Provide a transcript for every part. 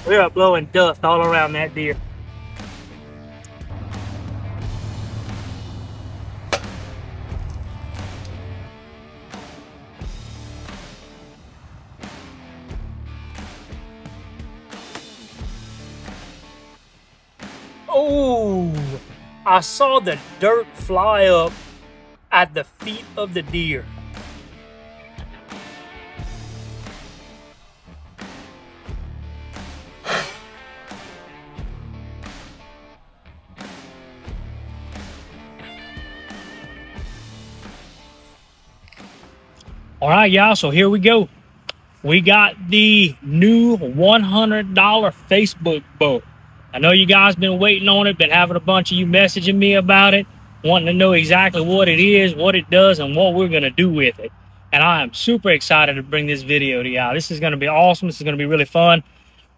We are blowing dust all around that deer. Oh, I saw the dirt fly up at the feet of the deer. All right, y'all, so here we go. We got the new $100 Facebook bow. I know you guys been waiting on it, been having a bunch of you messaging me about it, wanting to know exactly what it is, what it does, and what we're going to do with it. And I am super excited to bring this video to y'all. This is going to be awesome. This is going to be really fun.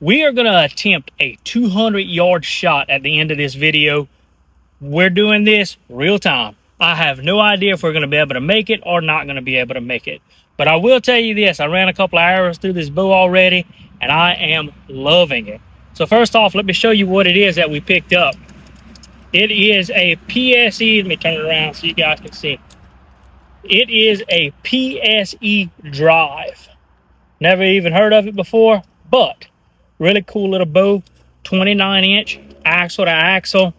We are going to attempt a 200-yard shot at the end of this video. We're doing this real time. I have no idea if we're going to be able to make it or not going to be able to make it. But I will tell you this, I ran a couple of arrows through this bow already, and I am loving it. So first off, let me show you what it is that we picked up. It is a PSE, let me turn it around so you guys can see. It is a PSE drive. Never even heard of it before, but really cool little bow, 29-inch axle to axle.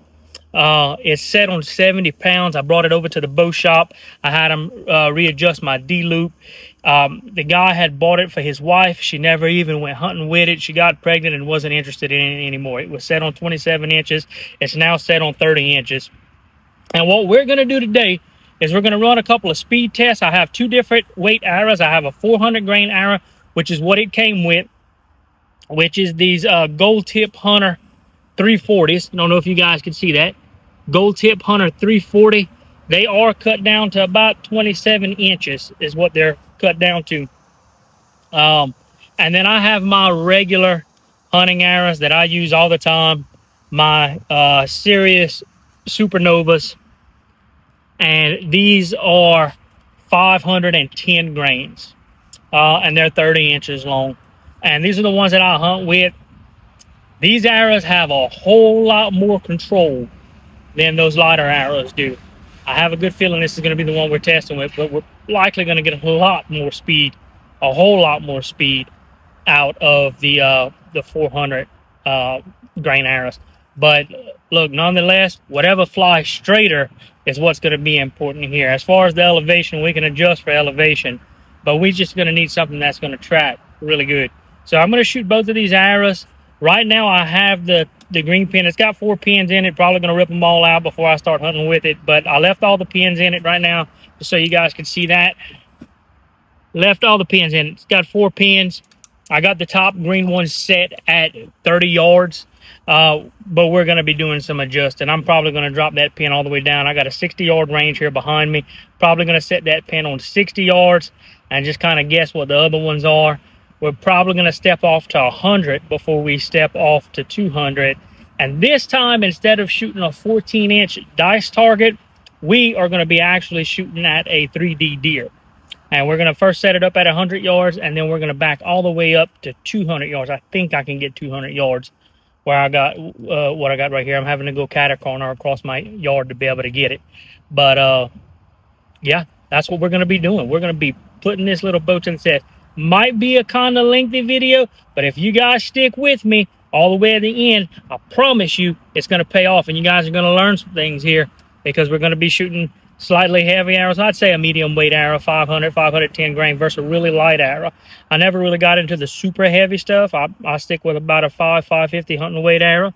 It's set on 70 pounds. I brought it over to the bow shop. I had them readjust my D-loop. The guy had bought it for his wife. She never even went hunting with it. She got pregnant and wasn't interested in it anymore. It was set on 27 inches. It's now set on 30 inches. And what we're going to do today is we're going to run a couple of speed tests. I have two different weight arrows. I have a 400 grain arrow, which is what it came with, which is these Gold Tip Hunter 340s. I don't know if you guys can see that. Gold Tip Hunter 340. They are cut down to about 27 inches is what they're cut down to. And then I have my regular hunting arrows that I use all the time. My Sirius Supernovas. And these are 510 grains. And they're 30 inches long. And these are the ones that I hunt with. These arrows have a whole lot more control than those lighter arrows do. I have a good feeling this is going to be the one we're testing with, but we're likely going to get a lot more speed, a whole lot more speed out of the 400 grain arrows. But look, nonetheless, whatever flies straighter is what's going to be important here. As far as the elevation, we can adjust for elevation, but we're just going to need something that's going to track really good. So I'm going to shoot both of these arrows. Right now, I have the green pin. It's got 4 pins in it. Probably going to rip them all out before I start hunting with it. But I left all the pins in it right now just so you guys can see that. Left all the pins in it. It's got 4 pins. I got the top green one set at 30 yards. But we're going to be doing some adjusting. I'm probably going to drop that pin all the way down. I got a 60-yard range here behind me. Probably going to set that pin on 60 yards and just kind of guess what the other ones are. We're probably going to step off to 100 before we step off to 200. And this time, instead of shooting a 14-inch dice target, we are going to be actually shooting at a 3D deer. And we're going to first set it up at 100 yards, and then we're going to back all the way up to 200 yards. I think I can get 200 yards where I got what I got right here. I'm having to go catty-corner across my yard to be able to get it. But, yeah, that's what we're going to be doing. We're going to be putting this little bow to the test. Might be a kind of lengthy video, but if you guys stick with me all the way at the end, I promise you it's going to pay off, and you guys are going to learn some things here because we're going to be shooting slightly heavy arrows. I'd say a medium weight arrow, 500, 510 grain versus a really light arrow. I never really got into the super heavy stuff. I stick with about a 550 hunting weight arrow.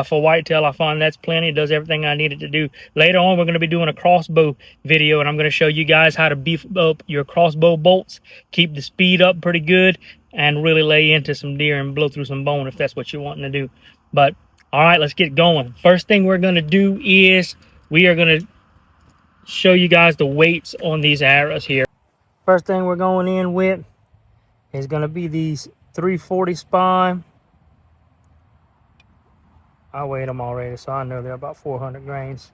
For whitetail, I find that's plenty. It does everything I need it to do. Later on, we're going to be doing a crossbow video, and I'm going to show you guys how to beef up your crossbow bolts, keep the speed up pretty good, and really lay into some deer and blow through some bone if that's what you're wanting to do. But, all right, let's get going. First thing we're going to do is we are going to show you guys the weights on these arrows here. First thing we're going in with is going to be these 340 spine. I weighed them already, so I know they're about 400 grains.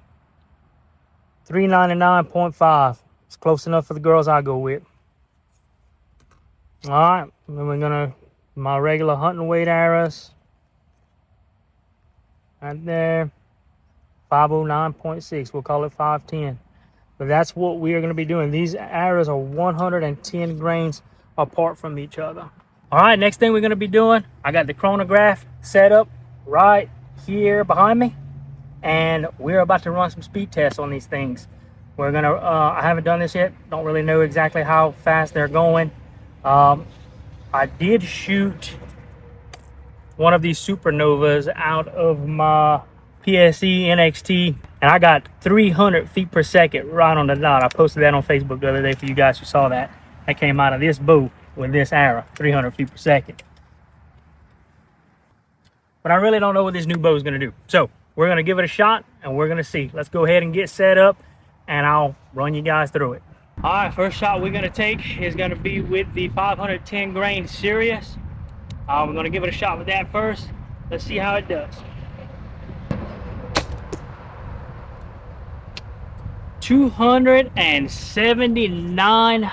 399.5. It's close enough for the girls I go with. All right, then we're gonna my regular hunting weight arrows. Right there. 509.6. We'll call it 510. But that's what we are going to be doing. These arrows are 110 grains apart from each other. All right, next thing we're going to be doing, I got the chronograph set up right here behind me, and we're about to run some speed tests on these things. We're going to, I haven't done this yet, don't really know exactly how fast they're going. I did shoot one of these supernovas out of my PSE NXT, and I got 300 feet per second right on the dot. I posted that on Facebook the other day for you guys who saw that. That came out of this bow with this arrow, 300 feet per second. But I really don't know what this new bow is going to do. So we're going to give it a shot, and we're going to see. Let's go ahead and get set up, and I'll run you guys through it. All right, first shot we're going to take is going to be with the 510 grain Sirius. We're going to give it a shot with that first. Let's see how it does. 279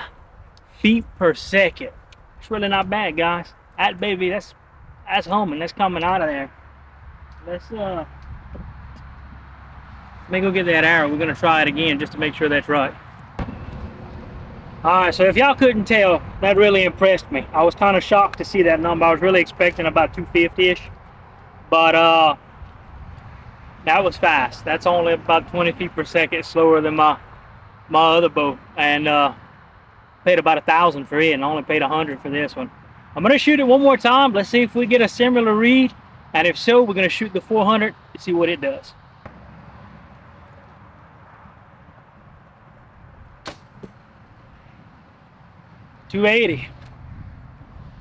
feet per second. It's really not bad, guys. That baby, that's homing. That's coming out of there. Let me go get that arrow. We're gonna try it again just to make sure that's right. All right, so if y'all couldn't tell, that really impressed me. I was kind of shocked to see that number. I was really expecting about 250-ish, but that was fast. That's only about 20 feet per second slower than my other bow, and paid about 1,000 for it, and only paid 100 for this one. I'm gonna shoot it one more time. Let's see if we get a similar read, and if so, we're gonna shoot the 400 to see what it does. .280.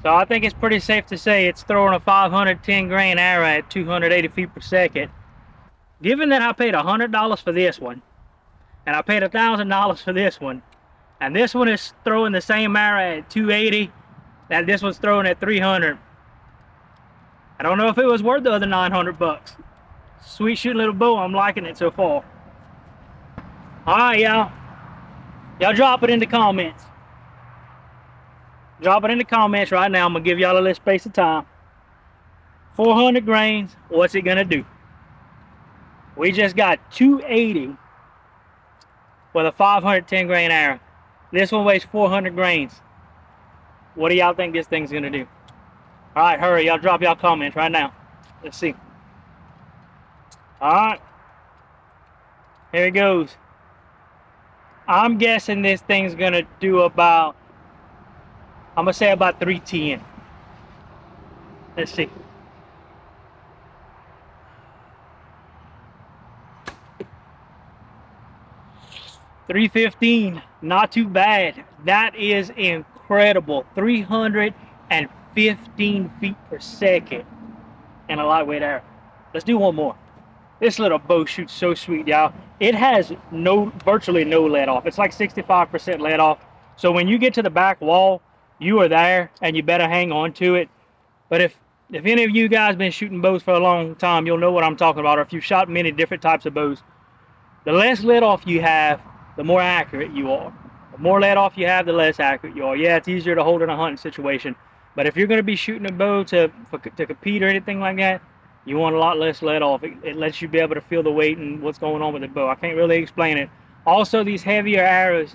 So I think it's pretty safe to say it's throwing a 510 grain arrow at 280 feet per second. Given that I paid $100 for this one, and I paid $1,000 for this one, and this one is throwing the same arrow at 280 that this one's throwing at 300. I don't know if it was worth the other 900 bucks. Sweet shooting little bow. I'm liking it so far. All right, y'all. Y'all drop it in the comments. Drop it in the comments right now. I'm gonna give y'all a little space of time. 400 grains. What's it gonna do? We just got 280 with a 510 grain arrow. This one weighs 400 grains. What do y'all think this thing's gonna do? All right, hurry, y'all drop y'all comments right now. Let's see. All right, here it goes. I'm guessing this thing's gonna do about, I'm gonna say about 310. Let's see. .315, not too bad. That is incredible. 315 feet per second and a lightweight arrow. Let's do one more. This little bow shoots so sweet, y'all. It has virtually no let off. It's like 65% let off. So when you get to the back wall, you are there, and you better hang on to it. But if any of you guys been shooting bows for a long time, you'll know what I'm talking about. Or if you've shot many different types of bows, the less let off you have, the more accurate you are. The more let off you have, the less accurate you are. Yeah, it's easier to hold in a hunting situation, but if you're going to be shooting a bow to compete or anything like that, you want a lot less let off. It lets you be able to feel the weight and what's going on with the bow. I can't really explain it. Also, these heavier arrows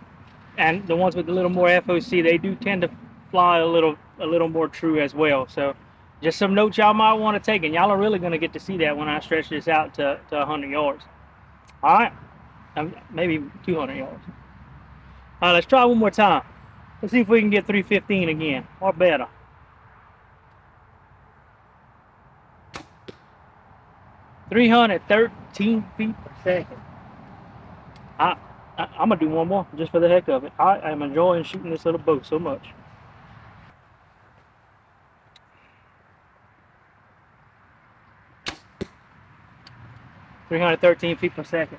and the ones with a little more FOC, they do tend to fly a little more true as well. So just some notes y'all might want to take, and y'all are really going to get to see that when I stretch this out to 100 yards. All right, maybe 200 yards. All right, let's try one more time. Let's see if we can get 315 again, or better. .313 feet per second. I'm gonna do one more just for the heck of it. I am enjoying shooting this little bow so much. .313 feet per second.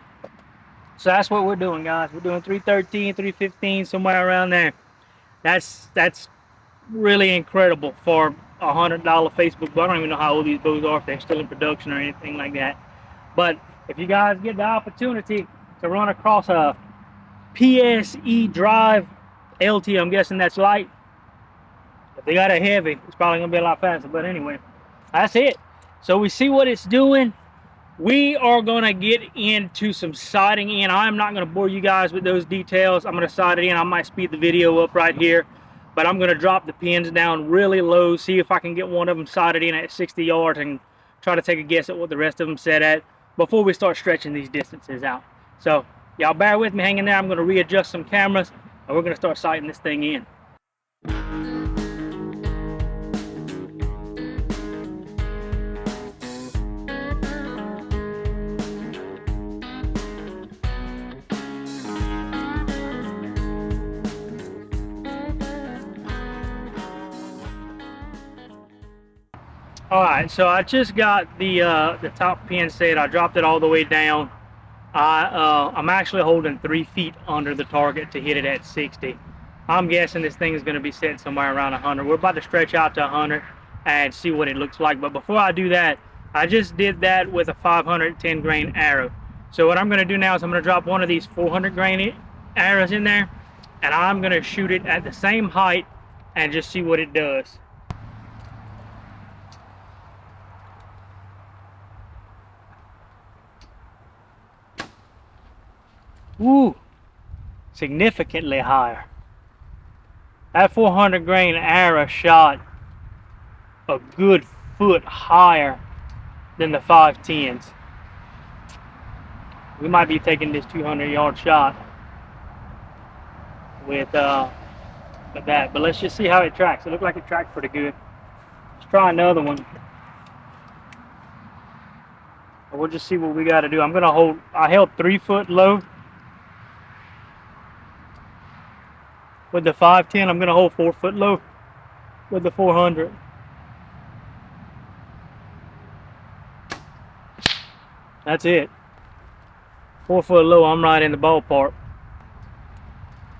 So that's what we're doing, guys. We're doing 313, 315, somewhere around there. That's really incredible for a $100 Facebook bow. I don't even know how old these bows are, if they're still in production or anything like that. But if you guys get the opportunity to run across a PSE Drive LT, I'm guessing that's light. If they got a heavy, it's probably gonna be a lot faster. But anyway, that's it. So we see what it's doing. we are gonna get into some sighting in. I'm not gonna bore you guys with those details. I'm gonna sight it in. I might speed the video up right here, but I'm gonna drop the pins down really low, see if I can get one of them sighted in at 60 yards and try to take a guess at what the rest of them set at before we start stretching these distances out. So y'all bear with me, hang in there. I'm gonna readjust some cameras and we're gonna start sighting this thing in. All right, so I just got the top pin set. I dropped it all the way down. I'm actually holding 3 feet under the target to hit it at 60. I'm guessing this thing is going to be set somewhere around 100. We're about to stretch out to 100 and see what it looks like. But before I do that, I just did that with a 510 grain arrow. So what I'm going to do now is I'm going to drop one of these 400 grain arrows in there, and I'm going to shoot it at the same height and just see what it does. Ooh, significantly higher. That 400 grain arrow shot a good foot higher than the 510s. We might be taking this 200-yard shot with that, but let's just see how it tracks. It looked like it tracked pretty good. Let's try another one. We'll just see what we got to do. I held 3 foot low with the 510. I'm gonna hold 4 foot low with the 400. That's it. 4 foot low, I'm right in the ballpark.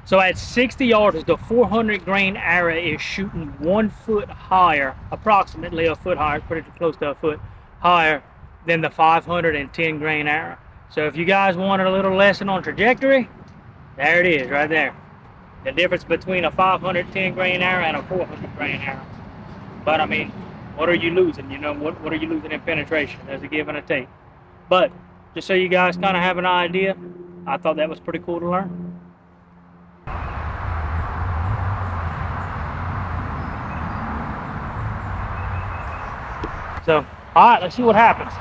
So at 60 yards, the 400 grain arrow is shooting 1 foot higher, approximately a foot higher, pretty close to a foot higher than the 510 grain arrow. So if you guys wanted a little lesson on trajectory, there it is right there. The difference between a 510 grain arrow and a 400 grain arrow. But I mean, what are you losing? You know, what are you losing in penetration? There's a give and a take. But just so you guys kind of have an idea, I thought that was pretty cool to learn. So, all right, let's see what happens.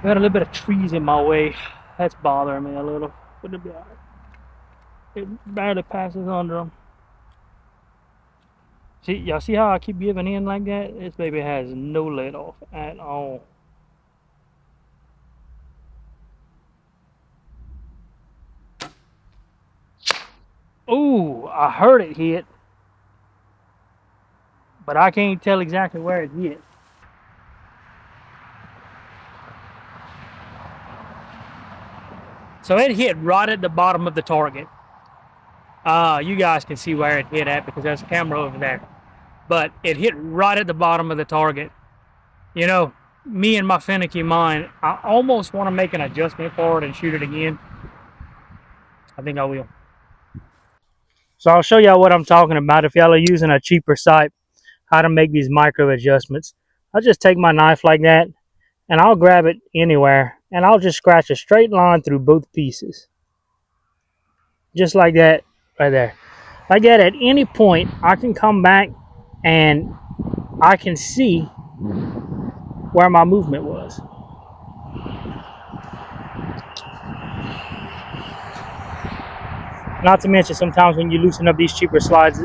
Got a little bit of trees in my way. That's bothering me a little. But it'll be all right. It barely passes under them. See, y'all see how I keep giving in like that? This baby has no let off at all. Ooh, I heard it hit, but I can't tell exactly where it hit. So it hit right at the bottom of the target. You guys can see where it hit at because there's a camera over there. But it hit right at the bottom of the target. You know, me and my finicky mind, I almost want to make an adjustment for it and shoot it again. I think I will. So I'll show y'all what I'm talking about. If y'all are using a cheaper sight, how to make these micro adjustments. I'll just take my knife like that and I'll grab it anywhere and I'll just scratch a straight line through both pieces. Just like that right there. Like that, at any point I can come back and I can see where my movement was. Not to mention, sometimes when you loosen up these cheaper sides,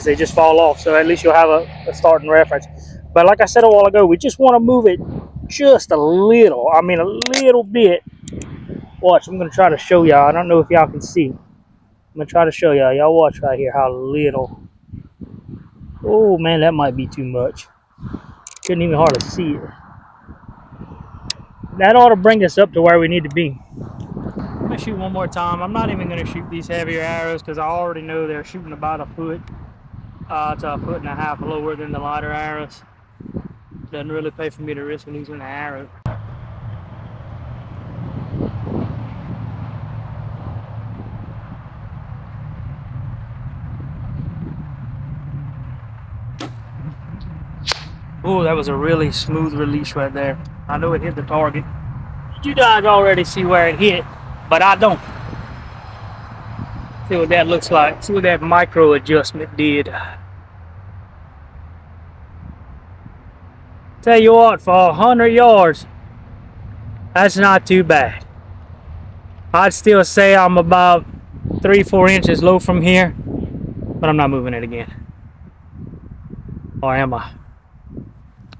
they just fall off. So at least you'll have a starting reference. But like I said a while ago, we just want to move it just a little. I mean, a little bit. Watch, I'm going to try to show y'all. I don't know if y'all can see. I'm going to try to show y'all. Y'all watch right here how little. Oh, man, that might be too much. Couldn't even hardly see it. That ought to bring us up to where we need to be. I'm going to shoot one more time. I'm not even going to shoot these heavier arrows because I already know they're shooting about a foot to a foot and a half lower than the lighter arrows. Doesn't really pay for me to risk losing an arrow. Oh, that was a really smooth release right there. I know it hit the target. You guys already see where it hit, but I don't. See what that looks like. See what that micro adjustment did. Tell you what, for 100 yards, that's not too bad. I'd still say I'm about 3-4 inches low from here, but I'm not moving it again. Or am I?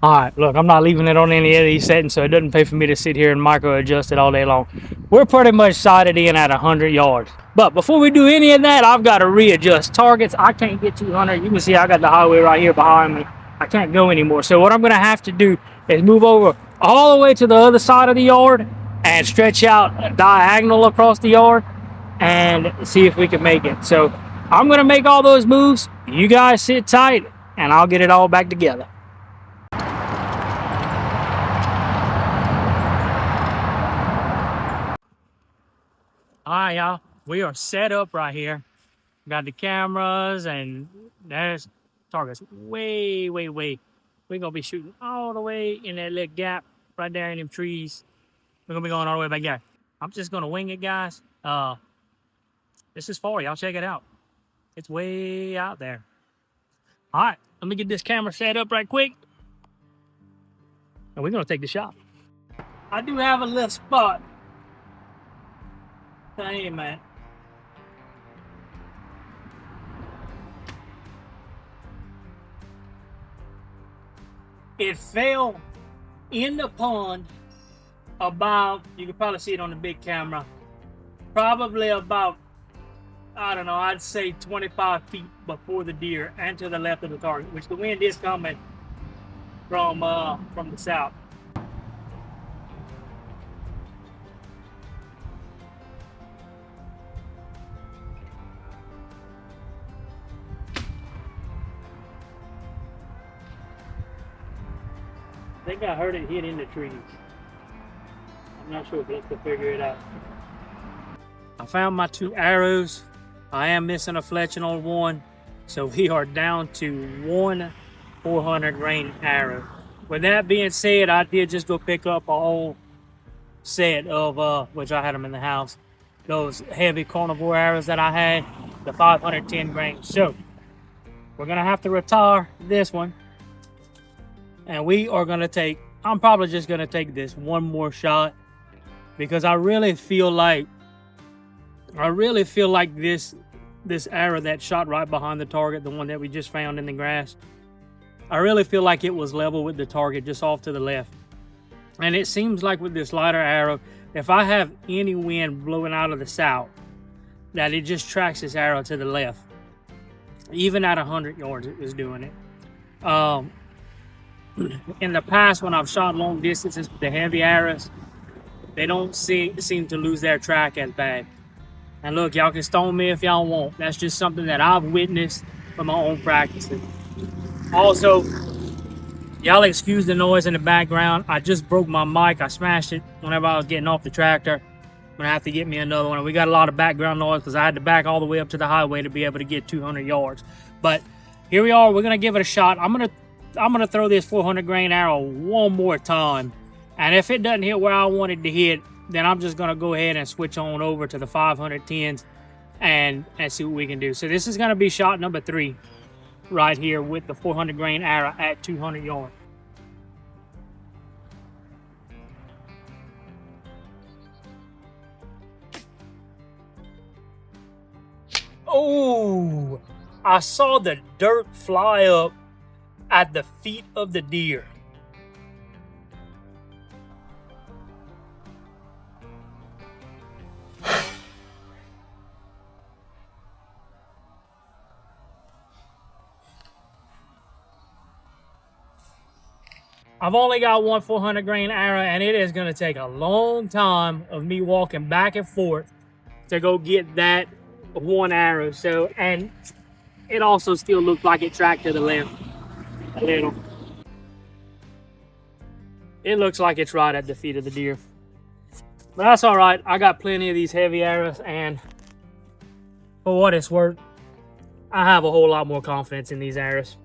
All right, look, I'm not leaving it on any of these settings, so it doesn't pay for me to sit here and micro adjust it all day long. We're pretty much sighted in at 100 yards. But before we do any of that, I've got to readjust targets. I can't get 200. You can see I got the highway right here behind me. I can't go anymore. So what I'm going to have to do is move over all the way to the other side of the yard and stretch out diagonal across the yard and see if we can make it. So I'm going to make all those moves. You guys sit tight, and I'll get it all back together. All right, y'all, we are set up right here. Got the cameras, and there's targets way. We're gonna be shooting all the way in that little gap right there in them trees. We're gonna be going all the way back there. I'm just gonna wing it, guys. This is far, y'all check it out. It's way out there. All right, let me get this camera set up right quick, and we're gonna take the shot. I do have a little spot. Hey, man. It fell in the pond about, you can probably see it on the big camera, probably about, I don't know, I'd say 25 feet before the deer and to the left of the target, which the wind is coming from the south. I think I heard it hit in the trees. I'm not sure, but let's go figure it out. I found my 2 arrows. I am missing a fletching on one, so we are down to 1 400 grain arrow. With that being said, I did just go pick up a whole set of, which I had them in the house, those heavy carnivore arrows that I had, the 510 grain. So we're gonna have to retire this one. And we are going to take, I'm probably just going to take this one more shot because I really feel like this arrow that shot right behind the target, the one that we just found in the grass, I really feel like it was level with the target just off to the left. And it seems like with this lighter arrow, if I have any wind blowing out of the south, that it just tracks this arrow to the left. Even at 100 yards, it was doing it. In the past, when I've shot long distances with the heavy arrows, they don't seem to lose their track as bad. And look, y'all can stone me if y'all want. That's just something that I've witnessed from my own practices. Also, y'all excuse the noise in the background. I just broke my mic. I smashed it whenever I was getting off the tractor. I'm gonna have to get me another one. We got a lot of background noise because I had to back all the way up to the highway to be able to get 200 yards. But here we are. We're gonna give it a shot. I'm gonna throw this 400 grain arrow one more time, and if it doesn't hit where I want it to hit, then I'm just gonna go ahead and switch on over to the 510s and see what we can do. So this is gonna be shot number 3 right here with the 400 grain arrow at 200 yards. Oh, I saw the dirt fly up at the feet of the deer. I've only got one 400 grain arrow, and it is going to take a long time of me walking back and forth to go get that one arrow. So, and it also still looked like it tracked to the left a little. It looks like it's right at the feet of the deer, but that's all right. I got plenty of these heavy arrows, and for what it's worth, I have a whole lot more confidence in these arrows,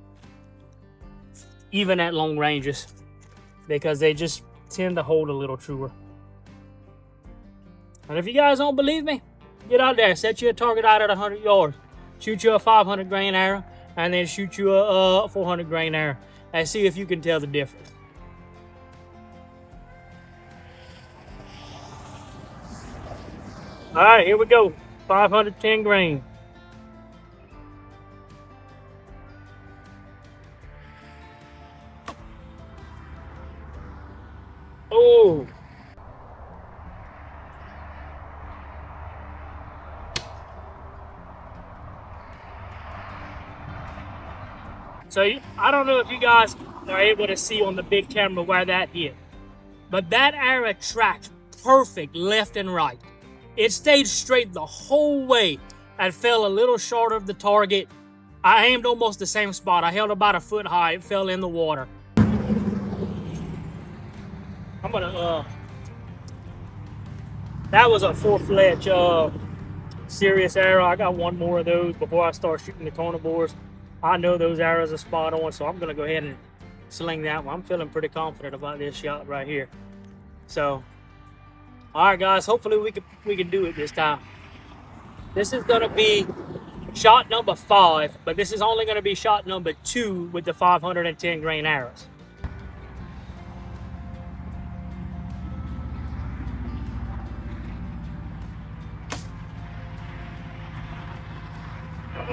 even at long ranges, because they just tend to hold a little truer. And if you guys don't believe me, get out there, set you a target out at 100 yards, shoot you a 500 grain arrow, and then shoot you a 400 grain arrow, and see if you can tell the difference. All right, here we go. 510 grain. Oh. So I don't know if you guys are able to see on the big camera where that hit, but that arrow tracked perfect left and right. It stayed straight the whole way and fell a little short of the target. I aimed almost the same spot. I held about a foot high. It fell in the water. I'm gonna, that was a full-fledged serious arrow. I got one more of those before I start shooting the carnivores. I know those arrows are spot on, so I'm gonna go ahead and sling that one. I'm feeling pretty confident about this shot right here. So, all right, guys. Hopefully we can do it this time. This is gonna be shot number 5, but this is only gonna be shot number 2 with the 510 grain arrows.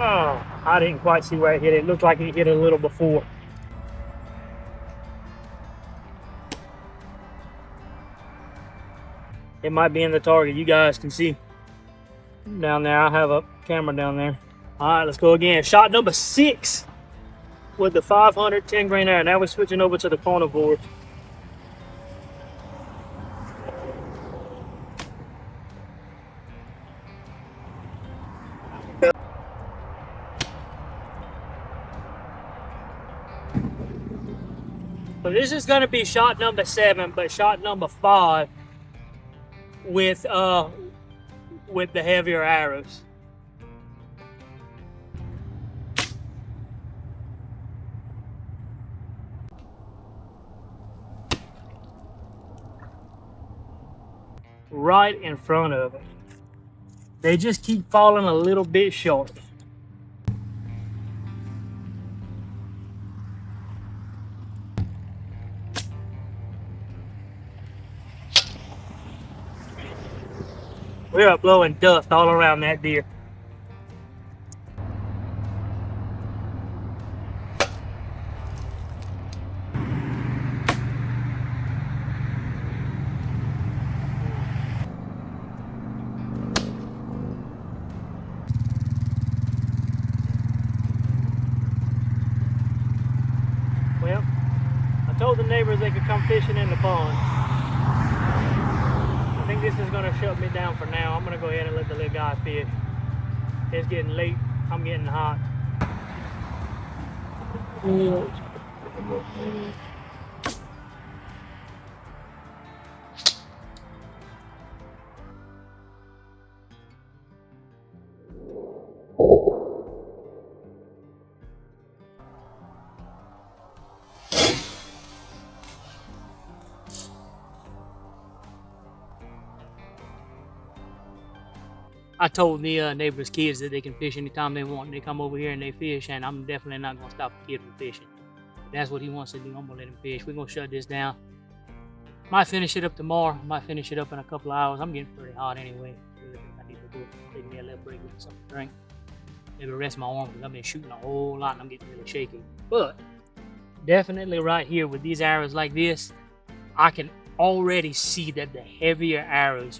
Oh, I didn't quite see where it hit. It looked like it hit a little before. It might be in the target. You guys can see down there. I have a camera down there. All right, let's go again. Shot number 6 with the 510 grain arrow. Now we're switching over to the carnivore. So this is going to be shot number 7, but shot number 5 with the heavier arrows. Right in front of it. They just keep falling a little bit short. We are blowing dust all around that deer. Well, I told the neighbors they could come fishing in the pond. I think this is gonna shut me down for now. I'm gonna go ahead and let the little guy fish. It's getting late. I'm getting hot. I told the neighbors' kids that they can fish anytime they want. They come over here and they fish, and I'm definitely not gonna stop the kid from fishing. If that's what he wants to do, I'm gonna let him fish. We're gonna shut this down. Might finish it up tomorrow. Might finish it up in a couple of hours. I'm getting pretty hot anyway. I need to do it. Take me a little break, get something to drink. Maybe rest my arm because I've been shooting a whole lot and I'm getting really shaky. But definitely right here with these arrows like this, I can already see that the heavier arrows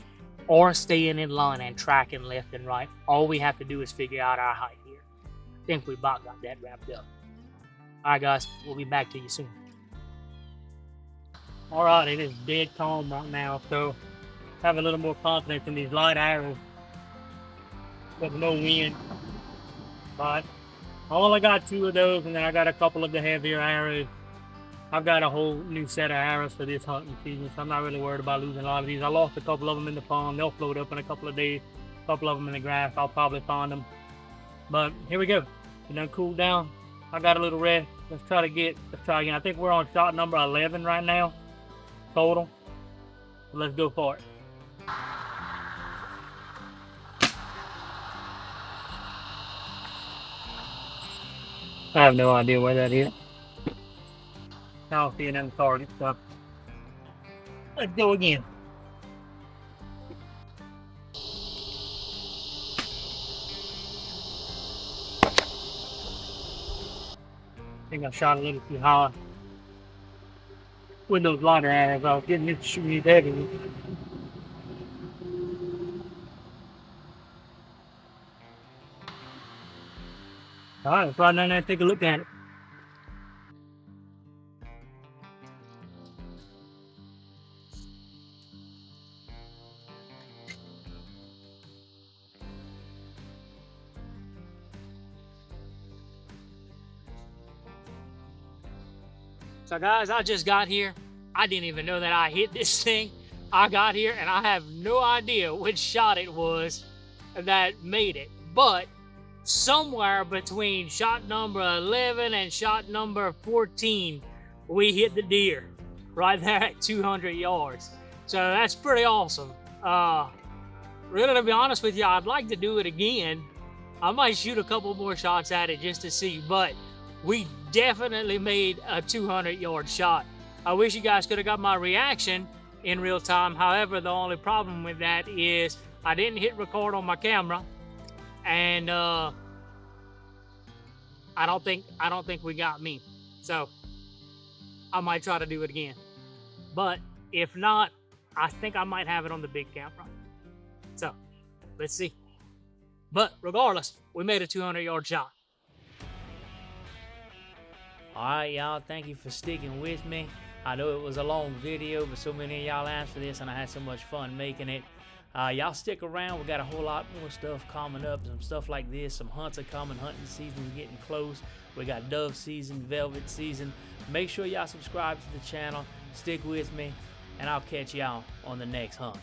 are staying in line and tracking left and right. All we have to do is figure out our height here. I think we about got that wrapped up. All right, guys, we'll be back to you soon. All right, it is dead calm right now, so have a little more confidence in these light arrows with no wind. But I only got 2 of those, and then I got a couple of the heavier arrows. I've got a whole new set of arrows for this hunting season, so I'm not really worried about losing a lot of these. I lost a couple of them in the pond. They'll float up in a couple of days. A couple of them in the grass. I'll probably find them. But here we go. It done cooled down. I got a little rest. Let's try again. I think we're on shot number 11 right now. total. Let's go for it. I have no idea where that is. I don't see another target, so let's go again. I think I shot a little too high with those lighter arrows. I was getting it shooting it heavy. All right, let's ride down there and take a look at it. So guys, I just got here. I didn't even know that I hit this thing. I got here and I have no idea which shot it was that made it. But somewhere between shot number 11 and shot number 14, we hit the deer right there at 200 yards. So that's pretty awesome. Really, to be honest with you, I'd like to do it again. I might shoot a couple more shots at it just to see, but we definitely made a 200-yard shot. I wish you guys could have got my reaction in real time. However, the only problem with that is I didn't hit record on my camera, and I don't think we got me. So I might try to do it again. But if not, I think I might have it on the big camera. So let's see. But regardless, we made a 200-yard shot. Alright, y'all, thank you for sticking with me. I know it was a long video, but so many of y'all asked for this and I had so much fun making it. Y'all stick around. We got a whole lot more stuff coming up, some stuff like this. Some hunts are coming. Hunting season's getting close. We got dove season, velvet season. Make sure y'all subscribe to the channel, stick with me, and I'll catch y'all on the next hunt.